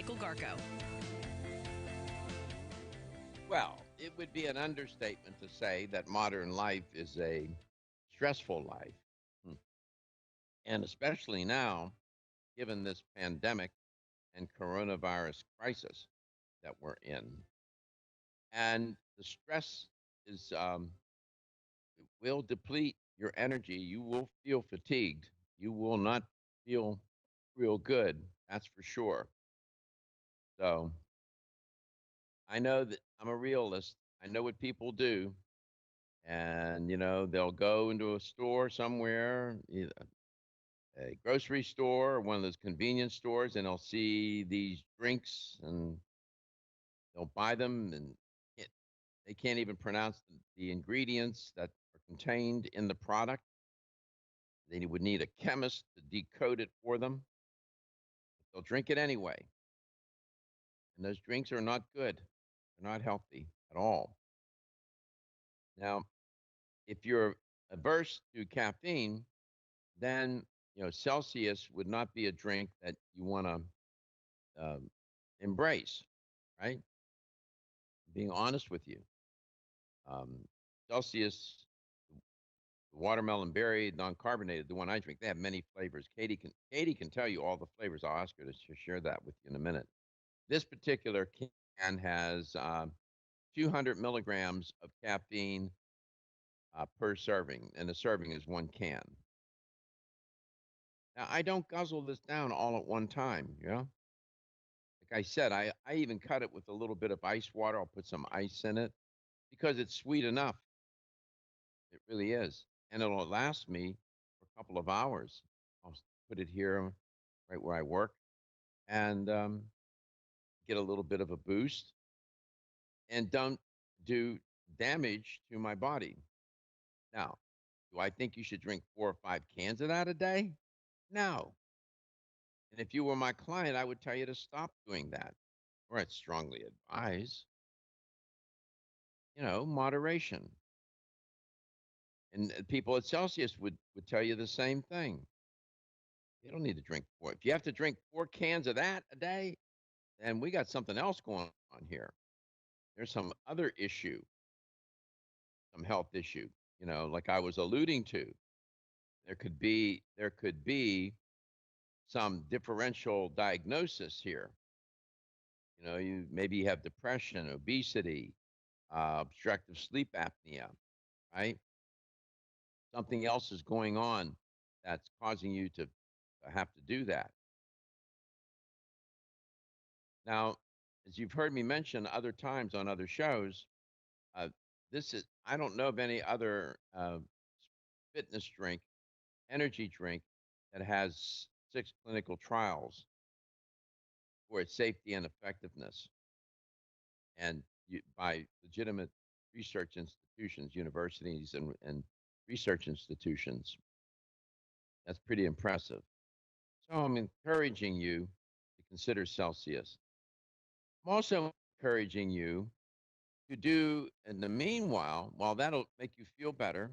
Michael Garko. Well, it would be an understatement to say that modern life is a stressful life. Hmm. And especially now, given this pandemic and coronavirus crisis that we're in. And the stress is it will deplete your energy. You will feel fatigued. You will not feel real good. That's for sure. So I know that I'm a realist. I know what people do. And, they'll go into a store somewhere, either a grocery store or one of those convenience stores, and they'll see these drinks and they'll buy them and can't, they can't even pronounce the ingredients that are contained in the product. They would need a chemist to decode it for them. They'll drink it anyway. And those drinks are not good. They're not healthy at all. Now, if you're averse to caffeine, then Celsius would not be a drink that you want to embrace, right? Being honest with you, um, Celsius, the watermelon berry, non-carbonated, the one I drink, they have many flavors. Katie can tell you all the flavors. I'll ask her to share that with you in a minute. This particular can has 200 milligrams of caffeine per serving, and the serving is one can. Now, I don't guzzle this down all at one time, Like I said, I even cut it with a little bit of ice water. I'll put some ice in it because it's sweet enough. It really is. And it'll last me for a couple of hours. I'll put it here right where I work and get a little bit of a boost and don't do damage to my body. Now, do I think you should drink 4 or 5 cans of that a day? No. And if you were my client, I would tell you to stop doing that, or I'd strongly advise, moderation. And people at Celsius would tell you the same thing. You don't need to drink four. If you have to drink 4 cans of that a day, then we got something else going on here. There's some other issue, some health issue, like I was alluding to. There could be some differential diagnosis here. You maybe have depression, obesity, obstructive sleep apnea, right? Something else is going on that's causing you to have to do that. Now, as you've heard me mention other times on other shows, uh, I don't know of any other fitness drink, energy drink that has 6 clinical trials for its safety and effectiveness, and by legitimate research institutions, universities, and research institutions. That's pretty impressive. So I'm encouraging you to consider Celsius. I'm also encouraging you to do in the meanwhile, while that'll make you feel better,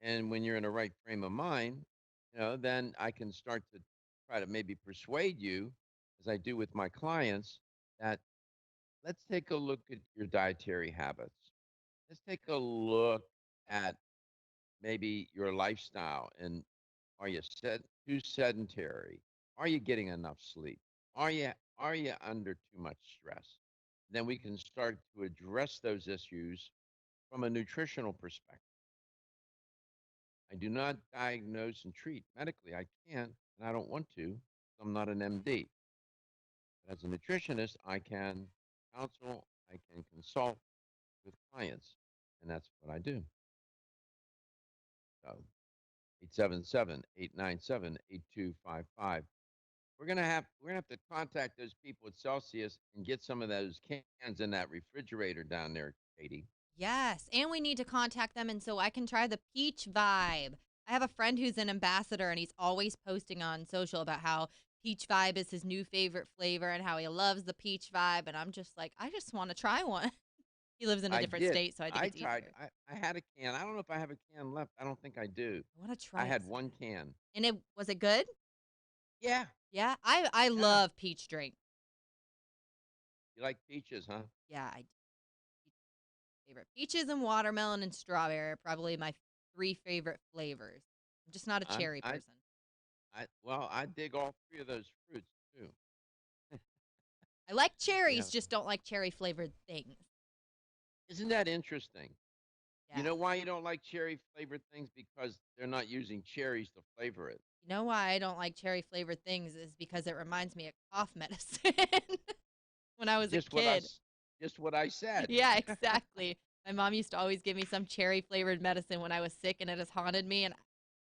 and when you're in a right frame of mind, then I can start to try to maybe persuade you, as I do with my clients, that let's take a look at your dietary habits. Let's take a look at maybe your lifestyle, and are you too sedentary? Are you getting enough sleep? Are you under too much stress? Then we can start to address those issues from a nutritional perspective. I do not diagnose and treat medically. I can't, and I don't want to. I'm not an MD. But as a nutritionist, I can counsel, I can consult with clients, and that's what I do. So 877-897-8255. We're gonna have to contact those people at Celsius and get some of those cans in that refrigerator down there, Katie. Yes, and we need to contact them and so I can try the peach vibe. I have a friend who's an ambassador and he's always posting on social about how peach vibe is his new favorite flavor and how he loves the peach vibe. And I'm just like, I just want to try one. He lives in a I different did. state, so I think I it's tried. easier. I had a can. I don't know if I have a can left. I don't think I do. I want to I try it had so one bad. can. And it was it good? Yeah, Yeah, I yeah. love peach drink. You like peaches, huh? Yeah, I favorite. Peaches and watermelon and strawberry are probably my 3 favorite flavors. I'm just not a I'm cherry person. I dig all three of those fruits too. I like Yeah. cherries, just don't like cherry flavored things. Isn't that interesting? You Yeah. know why you don't like cherry flavored things? Because they're not using cherries to flavor it. You know why I don't like cherry flavored things is because it reminds me of cough medicine when I was a Just what I kid. s- just what I said. Yeah, exactly. My mom used to always give me some cherry flavored medicine when I was sick, and it has haunted me. And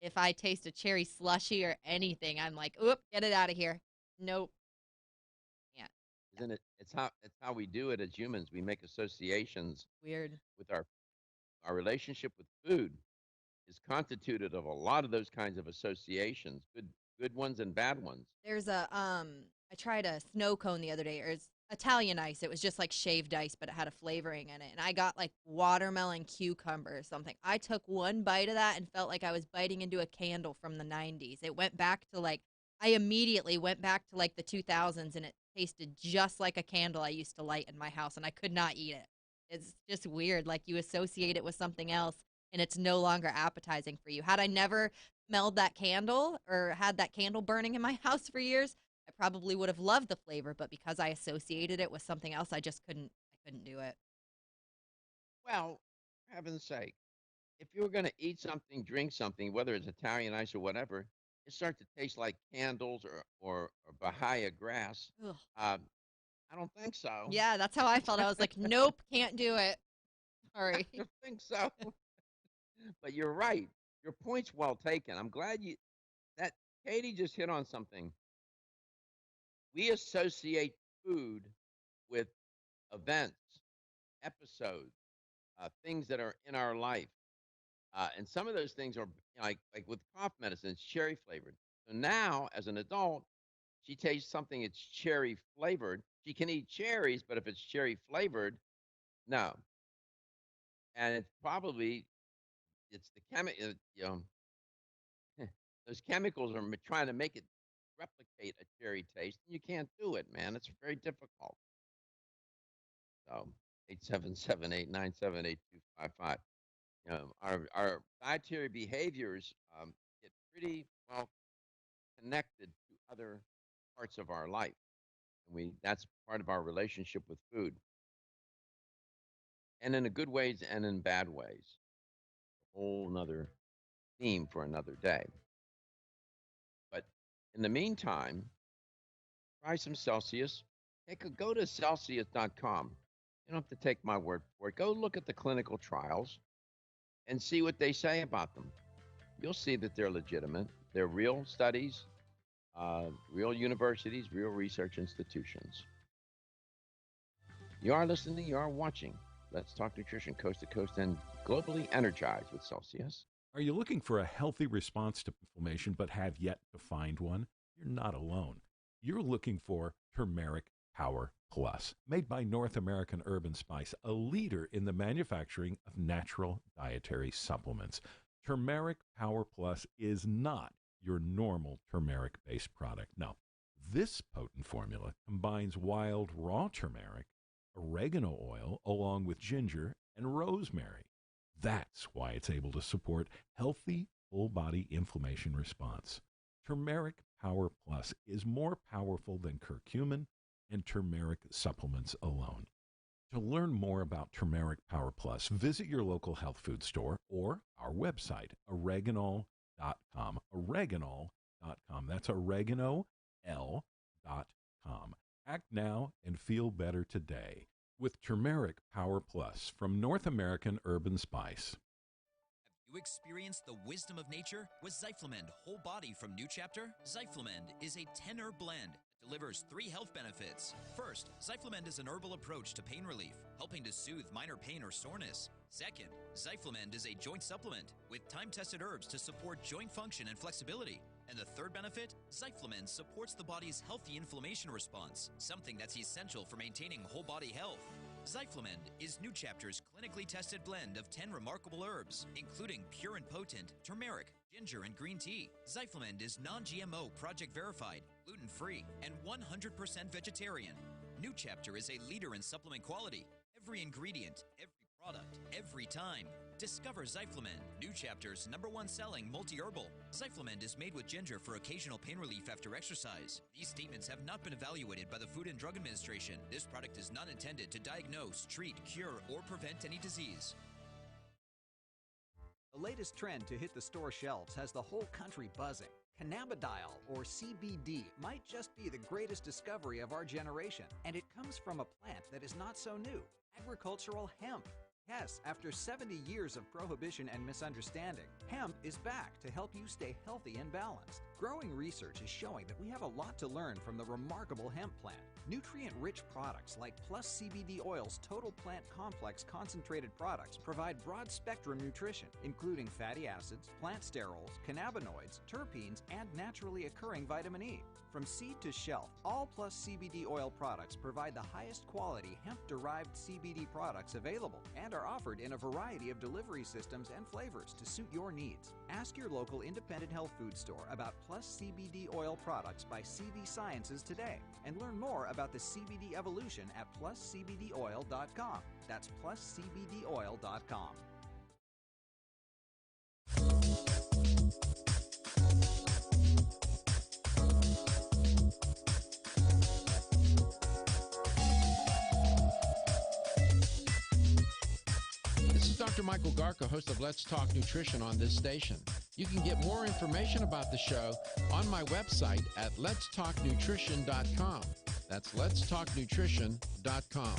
if I taste a cherry slushy or anything, I'm like, oop, get it out of here. Nope. Can't. Yeah, Isn't it? It's how we do it as humans. We make associations weird. with our relationship with food is constituted of a lot of those kinds of associations, good ones and bad ones. There's I tried a snow cone the other day, or it's Italian ice. It was just like shaved ice, but it had a flavoring in it. And I got like watermelon cucumber or something. I took one bite of that and felt like I was biting into a candle from the 90s. It went back to like, I immediately went back to like the 2000s, and it tasted just like a candle I used to light in my house, and I could not eat it. It's just weird. Like you associate it with something else, and it's no longer appetizing for you. Had I never smelled that candle or had that candle burning in my house for years, I probably would have loved the flavor, but because I associated it with something else, I couldn't do it. Well, for heaven's sake, if you were going to eat something, drink something, whether it's Italian ice or whatever, it starts to taste like candles or Bahia grass. Ugh. Uh, I don't think so. Yeah, that's how I felt. I was like, nope, can't do it. I Sorry. don't think so. But you're right. Your point's well taken. I'm glad you that Katie just hit on something. We associate food with events, episodes, things that are in our life. And some of those things are like with cough medicine, it's cherry flavored. So now, as an adult, she tastes something that's cherry flavored. She can eat cherries, but if it's cherry flavored, no. And it's the those chemicals are trying to make it replicate a cherry taste, and you can't do it, man. It's very difficult. So 877-897-8255. Our dietary behaviors get pretty well connected to other parts of our life. And that's part of our relationship with food. And in the good ways and in bad ways. A whole nother theme for another day. But in the meantime, try some Celsius. Go to Celsius.com. You don't have to take my word for it. Go look at the clinical trials and see what they say about them. You'll see that they're legitimate. They're real studies, real universities, real research institutions. You are listening, you are watching. Let's Talk Nutrition, coast to coast and globally energized with Celsius. Are you looking for a healthy response to inflammation but have yet to find one? You're not alone. You're looking for Turmeric Power Plus, made by North American Herb and Spice, a leader in the manufacturing of natural dietary supplements. Turmeric Power Plus is not your normal turmeric-based product. No, this potent formula combines wild raw turmeric, oregano oil, along with ginger and rosemary. That's why it's able to support healthy full body inflammation response. Turmeric Power Plus is more powerful than curcumin and turmeric supplements alone. To learn more about Turmeric Power Plus, visit your local health food store or our website, oreganol.com. Oreganol.com. That's oregano, L.com. Act now and feel better today with Turmeric Power Plus from North American Herb and Spice. Have you experienced the wisdom of nature with Zyflamend Whole Body from New Chapter? Zyflamend is a 10-herb blend that delivers 3 health benefits. First, Zyflamend is an herbal approach to pain relief, helping to soothe minor pain or soreness. Second, Zyflamend is a joint supplement with time-tested herbs to support joint function and flexibility. And the third benefit, Zyflamend supports the body's healthy inflammation response, something that's essential for maintaining whole body health. Zyflamend is New Chapter's clinically tested blend of 10 remarkable herbs, including pure and potent turmeric, ginger, and green tea. Zyflamend is non-GMO, project verified, gluten-free, and 100% vegetarian. New Chapter is a leader in supplement quality. Every ingredient, every product, every time. Discover Zyflamend, New Chapter's #1 selling multi-herbal. Zyflamend is made with ginger for occasional pain relief after exercise. These statements have not been evaluated by the Food and Drug Administration. This product is not intended to diagnose, treat, cure, or prevent any disease. The latest trend to hit the store shelves has the whole country buzzing. Cannabidiol, or CBD, might just be the greatest discovery of our generation, and it comes from a plant that is not so new, agricultural hemp. Yes, after 70 years of prohibition and misunderstanding, hemp is back to help you stay healthy and balanced. Growing research is showing that we have a lot to learn from the remarkable hemp plant. Nutrient-rich products like Plus CBD Oil's Total Plant Complex concentrated products provide broad-spectrum nutrition, including fatty acids, plant sterols, cannabinoids, terpenes, and naturally occurring vitamin E. From seed to shelf, all Plus CBD Oil products provide the highest quality hemp-derived CBD products available and are offered in a variety of delivery systems and flavors to suit your needs. Ask your local independent health food store about Plus CBD Oil products by CV Sciences today and learn more about the CBD evolution at pluscbdoil.com. That's pluscbdoil.com. This is Dr. Michael Garko, host of Let's Talk Nutrition on this station. You can get more information about the show on my website at letstalknutrition.com. That's letstalknutrition.com.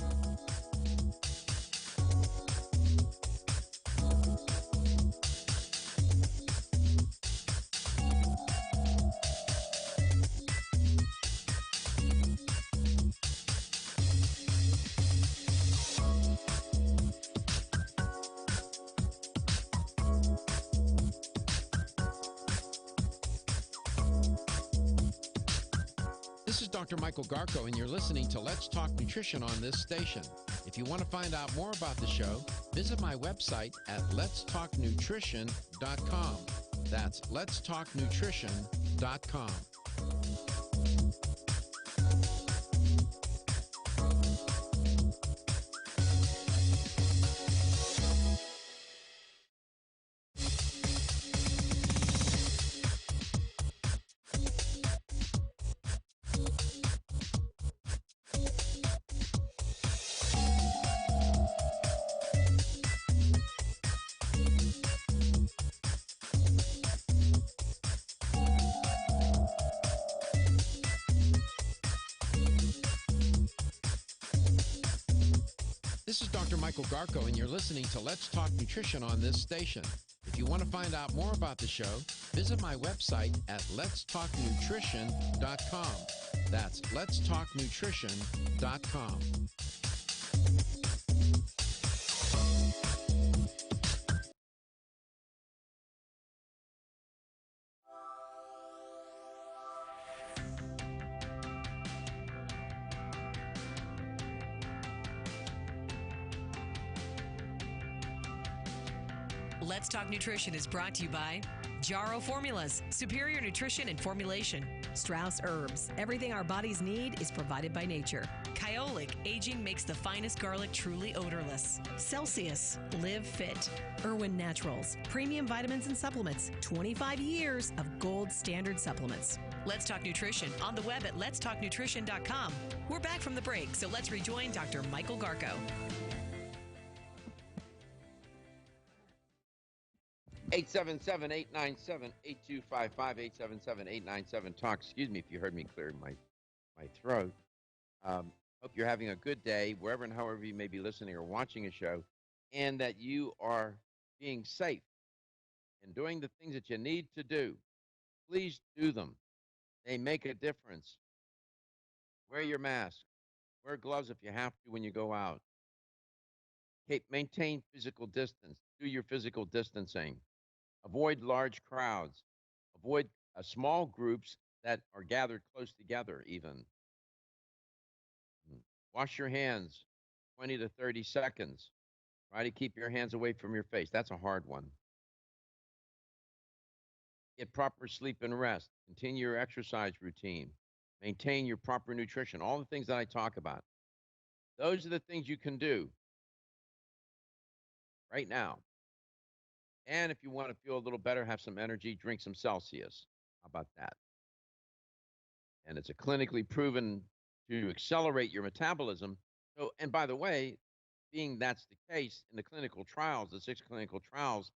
This is Dr. Michael Garko, and you're listening to Let's Talk Nutrition on this station. If you want to find out more about the show, visit my website at letstalknutrition.com. That's letstalknutrition.com. This is Dr. Michael Garko, and you're listening to Let's Talk Nutrition on this station. If you want to find out more about the show, visit my website at letstalknutrition.com. That's letstalknutrition.com. Let's Talk Nutrition is brought to you by Jarrow Formulas, superior nutrition and formulation. Strauss Herbs, everything our bodies need is provided by nature. Kyolic, aging makes the finest garlic truly odorless. Celsius, live fit. Irwin Naturals, premium vitamins and supplements. 25 years of gold standard supplements. Let's Talk Nutrition on the web at letstalknutrition.com. We're back from the break, so let's rejoin Dr. Michael Garko. 877-897-8255, 877-897-TALK. Excuse me if you heard me clear my throat. Hope you're having a good day, wherever and however you may be listening or watching a show, and that you are being safe and doing the things that you need to do. Please do them. They make a difference. Wear your mask. Wear gloves if you have to when you go out. Maintain physical distance. Do your physical distancing. Avoid large crowds. Avoid small groups that are gathered close together even. Wash your hands 20 to 30 seconds. Try to keep your hands away from your face. That's a hard one. Get proper sleep and rest. Continue your exercise routine. maintain your proper nutrition, all the things that I talk about. Those are the things you can do right now. And if you want to feel a little better, have some energy, drink some Celsius. How about that? And it's a clinically proven to accelerate your metabolism. So, and by the way, being that's the case in the clinical trials, the 6 clinical trials,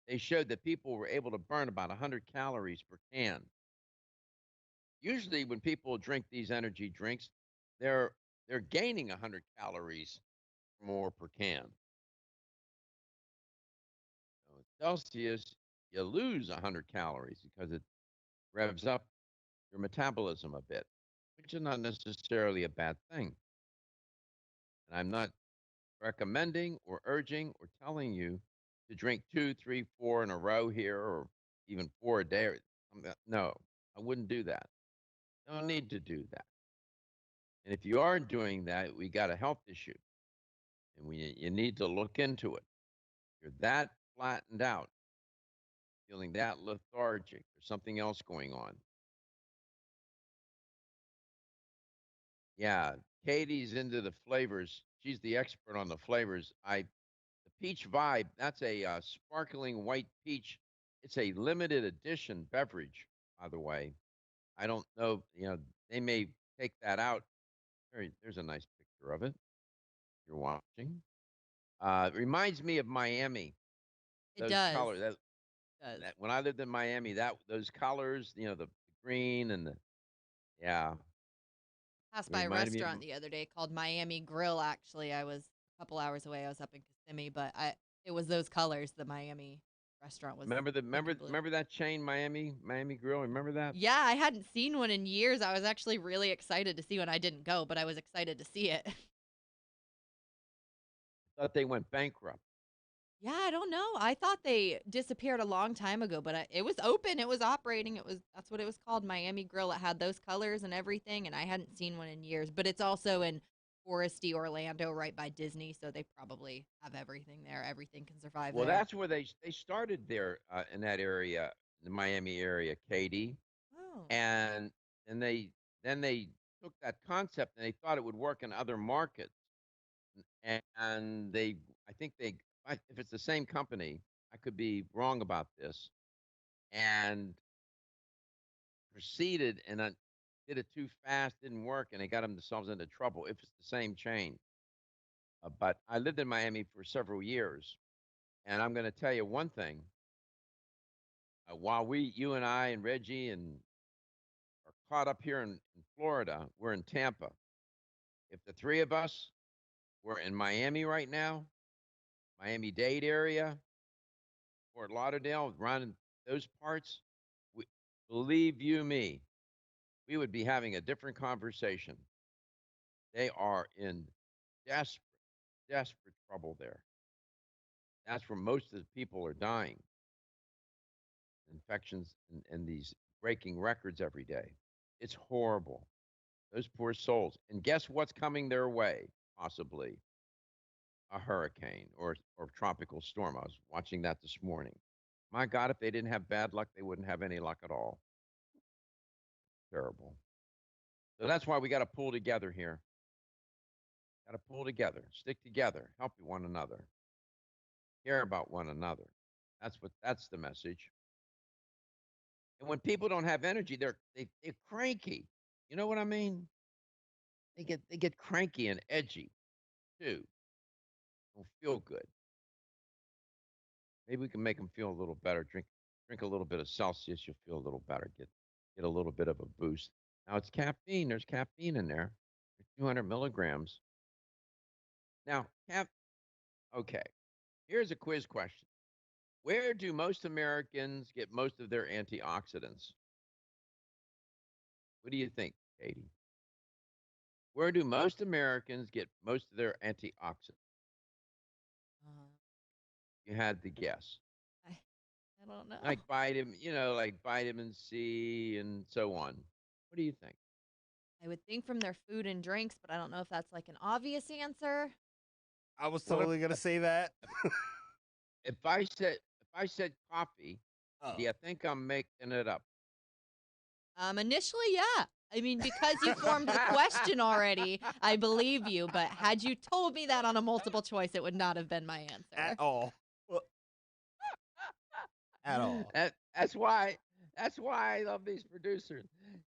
they showed that people were able to burn about 100 calories per can. Usually, when people drink these energy drinks, they're gaining 100 calories more per can. So with Celsius, you lose 100 calories because it revs up your metabolism a bit, which is not necessarily a bad thing. And I'm not recommending or urging or telling you to drink 2, 3, 4 in a row here or even 4 a day. No, I wouldn't do that. Don't need to do that. And if you are doing that, we got a health issue, and you need to look into it. You're that flattened out, feeling that lethargic. There's something else going on. Yeah, Katie's into the flavors. She's the expert on the flavors. The Peach Vibe, that's a sparkling white peach. It's a limited edition beverage, by the way. I don't know, they may take that out. There's a nice picture of it. You're watching. It reminds me of Miami. It Those does. colors. It does. When I lived in Miami, those colors, the green and yeah. Passed It by a reminded me of restaurant the other day called Miami Grill. Actually, I was a couple hours away. I was up in Kissimmee, but it was those colors. The Miami restaurant was. remember blue. that chain Miami Grill? Remember that? Yeah, I hadn't seen one in years. I was actually really excited to see one. I didn't go, but I was excited to see it. I thought they went bankrupt. Yeah, I don't know. I thought they disappeared a long time ago, but it was open. It was operating. That's what it was called, Miami Grill. It had those colors and everything, and I hadn't seen one in years. But it's also in foresty Orlando, right by Disney, so they probably have everything there. Everything can survive Well, there. that's where they started there in that area, the Miami area, Katie. Oh. And they took that concept and they thought it would work in other markets. And I think if it's the same company, I could be wrong about this, and proceeded and did it too fast, didn't work, and they got themselves into trouble. If it's the same chain, but I lived in Miami for several years, and I'm going to tell you one thing. While you and I and Reggie and are caught up here in Florida, we're in Tampa. If the three of us were in Miami right now, Miami-Dade area, Fort Lauderdale, around those parts, believe you me, we would be having a different conversation. They are in desperate trouble there. That's where most of the people are dying. Infections and these breaking records every day. It's horrible. Those poor souls. And guess what's coming their way, possibly? A hurricane or tropical storm. I was watching that this morning. My God, if they didn't have bad luck, they wouldn't have any luck at all. Terrible. So that's why we got to pull together here. Got to pull together, stick together, help one another, care about one another. That's the message. And when people don't have energy, they're cranky. You know what I mean? They get cranky and edgy too. Don't feel good. Maybe we can make them feel a little better. Drink a little bit of Celsius, you'll feel a little better. Get a little bit of a boost. Now it's caffeine. There's caffeine in there. 200 milligrams. Now, okay. Here's a quiz question. Where do most Americans get most of their antioxidants? What do you think, Katie? Where do most Americans get most of their antioxidants? You had to guess. I don't know. Like vitamin C and so on. What do you think? I would think from their food and drinks, but I don't know if that's like an obvious answer. I was totally gonna say that. If I said coffee, do you think I'm making it up? Initially, yeah. I mean, because you formed the question already, I believe you. But had you told me that on a multiple choice, it would not have been my answer. At all. At all. That's why I love these producers.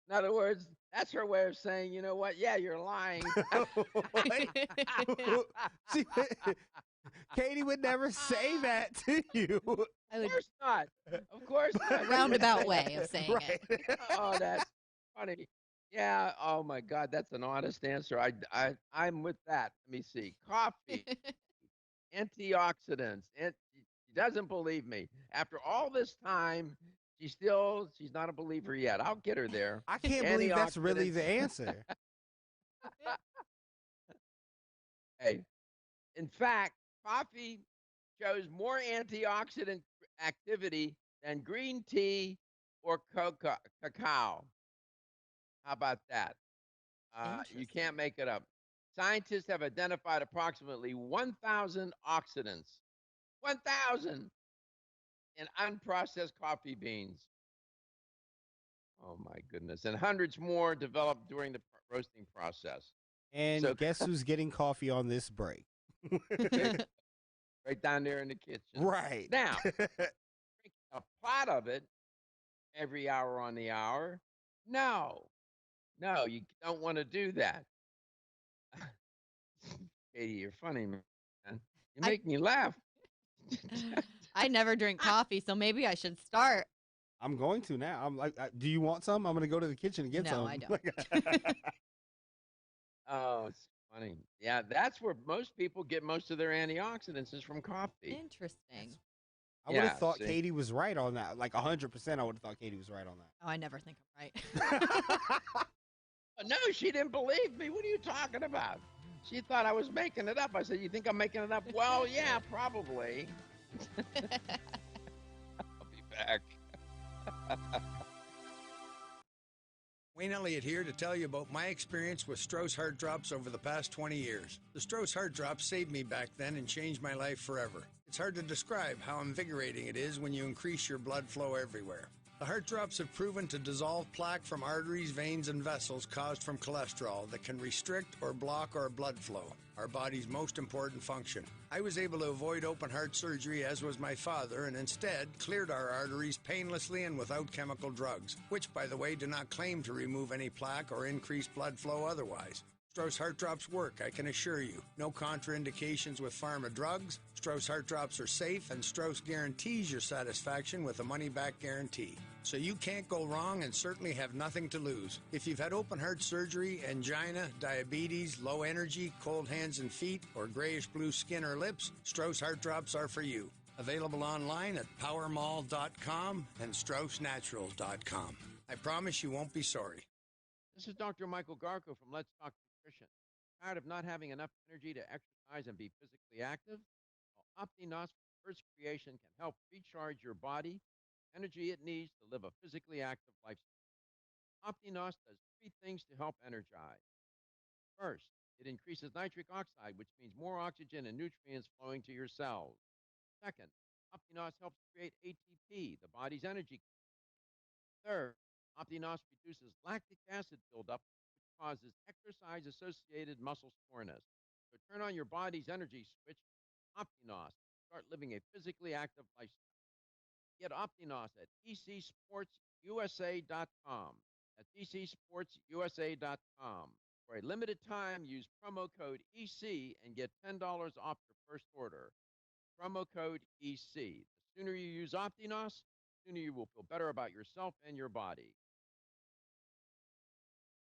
In other words, that's her way of saying, you know what? Yeah, you're lying. Katie would never say that to you. Of course not. Of course not. Roundabout way of saying it. Oh, that's funny. Yeah. Oh my God, that's an honest answer. I'm with that. Let me see. Coffee, antioxidants. And she doesn't believe me. After all this time, she's not a believer yet. I'll get her there. I can't believe that's really the answer. Hey, in fact, coffee shows more antioxidant activity than green tea or cacao. How about that? You can't make it up. Scientists have identified approximately 1,000 oxidants. 1,000 in unprocessed coffee beans. Oh, my goodness. And hundreds more developed during the roasting process. And guess who's getting coffee on this break? Right down there in the kitchen. Right. Now, drink a pot of it every hour on the hour. No, you don't want to do that. Katie, you're funny, man. You make me laugh. I never drink coffee, so maybe I should start. I'm going to now. I'm like, do you want some? I'm going to go to the kitchen and get some. No, I don't. Oh, it's funny. Yeah, that's where most people get most of their antioxidants is from coffee. Interesting. I would have thought Katie was right on that. Like 100%, I would have thought Katie was right on that. Oh, I never think I'm right. No, she didn't believe me. What are you talking about? She thought I was making it up. I said, you think I'm making it up? Well, yeah, probably. I'll be back. Wayne Elliott here to tell you about my experience with Strauss Heart Drops over the past 20 years. The Strauss Heart Drops saved me back then and changed my life forever. It's hard to describe how invigorating it is when you increase your blood flow everywhere. The Heart Drops have proven to dissolve plaque from arteries, veins, and vessels caused from cholesterol that can restrict or block our blood flow, our body's most important function. I was able to avoid open heart surgery, as was my father, and instead cleared our arteries painlessly and without chemical drugs, which, by the way, do not claim to remove any plaque or increase blood flow otherwise. Strauss Heart Drops work, I can assure you. No contraindications with pharma drugs. Strauss Heart Drops are safe, and Strauss guarantees your satisfaction with a money-back guarantee. So you can't go wrong and certainly have nothing to lose. If you've had open heart surgery, angina, diabetes, low energy, cold hands and feet, or grayish-blue skin or lips, Strauss Heart Drops are for you. Available online at powermall.com and straussnaturals.com. I promise you won't be sorry. This is Dr. Michael Garko from Let's Talk Nutrition. Tired of not having enough energy to exercise and be physically active? Well, OptiNOS from Earth's creation can help recharge your body, energy it needs to live a physically active lifestyle. OptiNOS does 3 things to help energize. First, it increases nitric oxide, which means more oxygen and nutrients flowing to your cells. Second, OptiNOS helps create ATP, the body's energy. Third, OptiNOS reduces lactic acid buildup, which causes exercise-associated muscle soreness. So turn on your body's energy switch, OptiNOS. Start living a physically active lifestyle. Get OptiNOS at ecsportsusa.com. That's ecsportsusa.com. For a limited time, use promo code EC and get $10 off your first order. Promo code EC. The sooner you use OptiNOS, the sooner you will feel better about yourself and your body.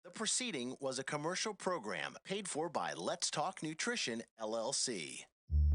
The preceding was a commercial program paid for by Let's Talk Nutrition, LLC.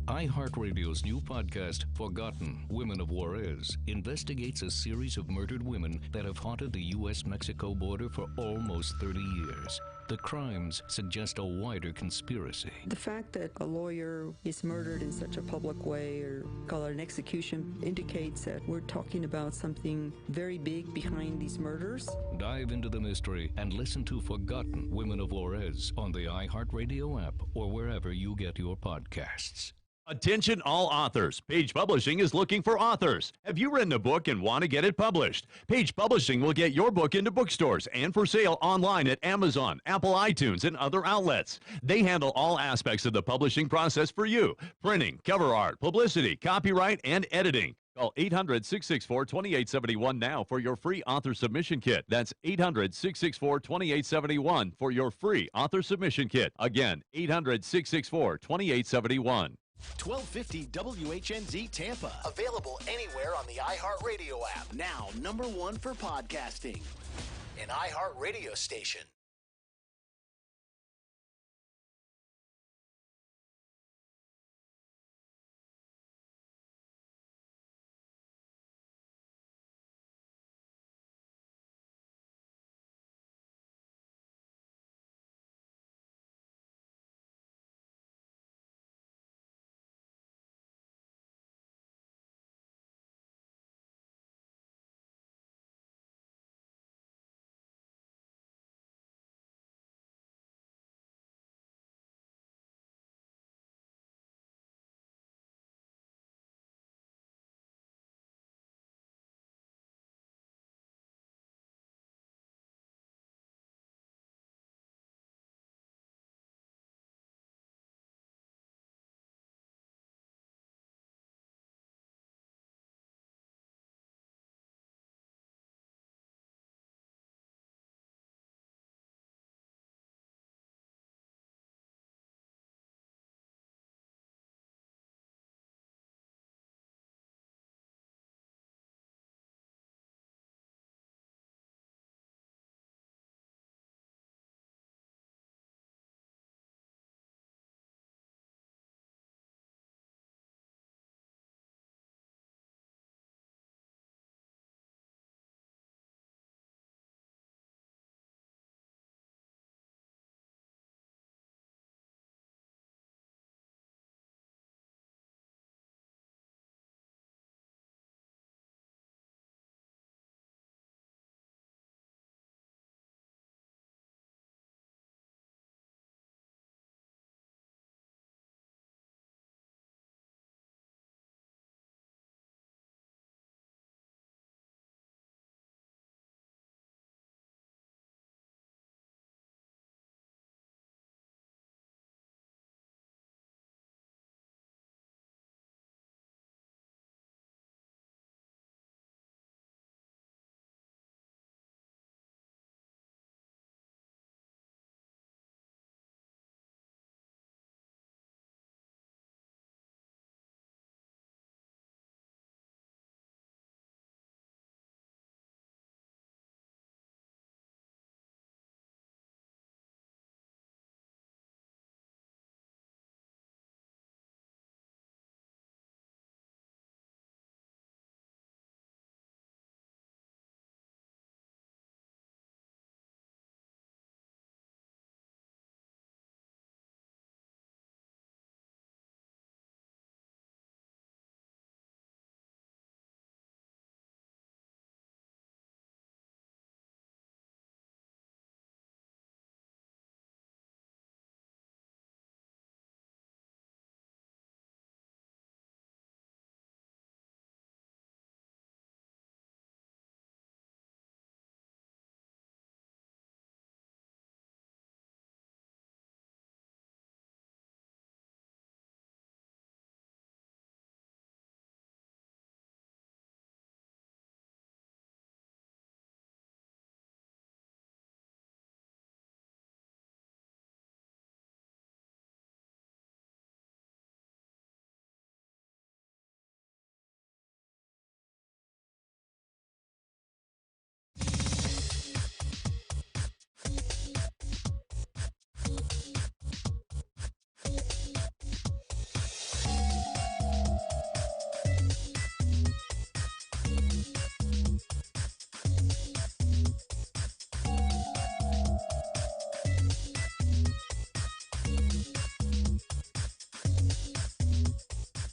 iHeartRadio's new podcast, Forgotten Women of Juarez, investigates a series of murdered women that have haunted the U.S.-Mexico border for almost 30 years. The crimes suggest a wider conspiracy. The fact that a lawyer is murdered in such a public way, or call it an execution, indicates that we're talking about something very big behind these murders. Dive into the mystery and listen to Forgotten Women of Juarez on the iHeartRadio app or wherever you get your podcasts. Attention all authors. Page Publishing is looking for authors. Have you written a book and want to get it published? Page Publishing will get your book into bookstores and for sale online at Amazon, Apple iTunes, and other outlets. They handle all aspects of the publishing process for you. Printing, cover art, publicity, copyright, and editing. Call 800-664-2871 now for your free author submission kit. That's 800-664-2871 for your free author submission kit. Again, 800-664-2871. 1250 WHNZ Tampa. Available anywhere on the iHeartRadio app. Now #1 for podcasting. An iHeartRadio station.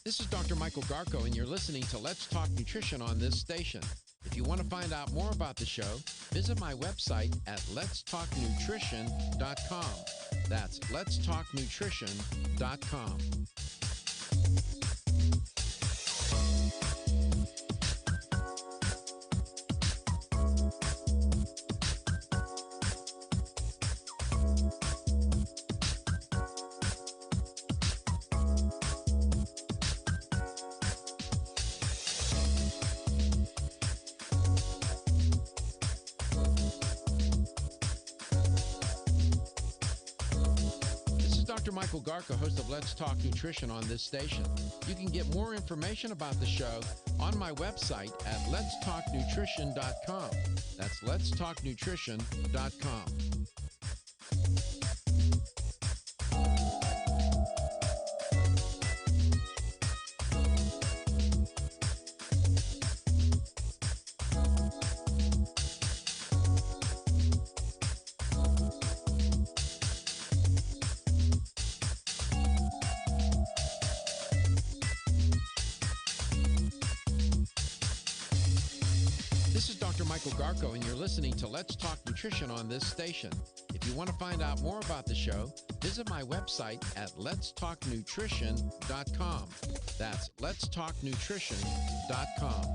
This is Dr. Michael Garko, and you're listening to Let's Talk Nutrition on this station. If you want to find out more about the show, visit my website at letstalknutrition.com. That's letstalknutrition.com. Dr. Michael Garca, host of Let's Talk Nutrition on this station. You can get more information about the show on my website at letstalknutrition.com. That's letstalknutrition.com. This is Dr. Michael Garco, and you're listening to Let's Talk Nutrition on this station. If you want to find out more about the show, visit my website at letstalknutrition.com. That's letstalknutrition.com.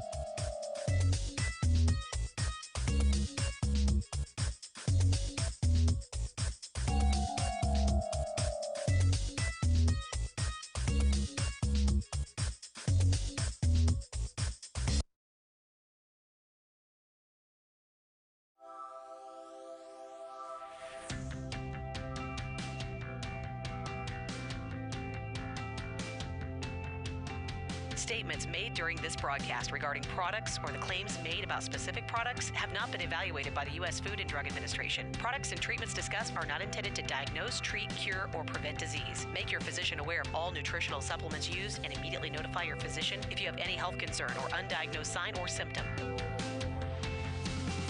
Statements made during this broadcast regarding products or the claims made about specific products have not been evaluated by the U.S. Food and Drug Administration. Products and treatments discussed are not intended to diagnose, treat, cure, or prevent disease. Make your physician aware of all nutritional supplements used and immediately notify your physician if you have any health concern or undiagnosed sign or symptom.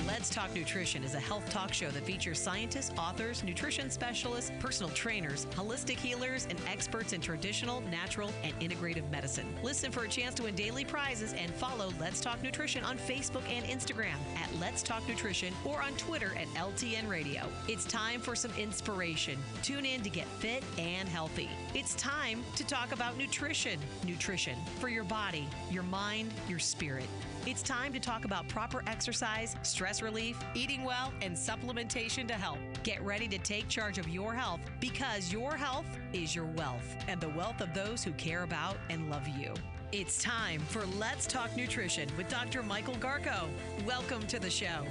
Let's Talk Nutrition is a health talk show that features scientists, authors, nutrition specialists, personal trainers, holistic healers, and experts in traditional, natural, and integrative medicine. Listen for a chance to win daily prizes and follow Let's Talk Nutrition on Facebook and Instagram at Let's Talk Nutrition or on Twitter at LTN Radio. It's time for some inspiration. Tune in to get fit and healthy. It's time to talk about nutrition. Nutrition for your body, your mind, your spirit. It's time to talk about proper exercise, stress relief, eating well, and supplementation to help. Get ready to take charge of your health because your health is your wealth and the wealth of those who care about and love you. It's time for Let's Talk Nutrition with Dr. Michael Garco. Welcome to the show.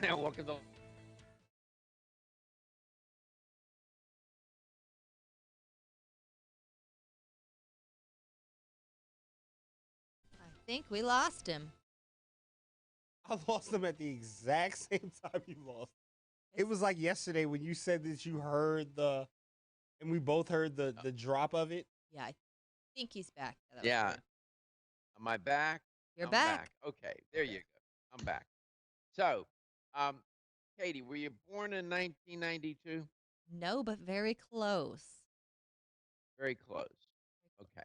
Welcome to I think we lost him. I lost him at the exact same time you lost. It was like yesterday when you said that you heard and we both heard the drop of it. Yeah, I think he's back. That was Yeah. good. Am I back? You're I'm back. Okay, there you go. I'm back. So, Katie, were you born in 1992? No, but very close. Very close. Okay.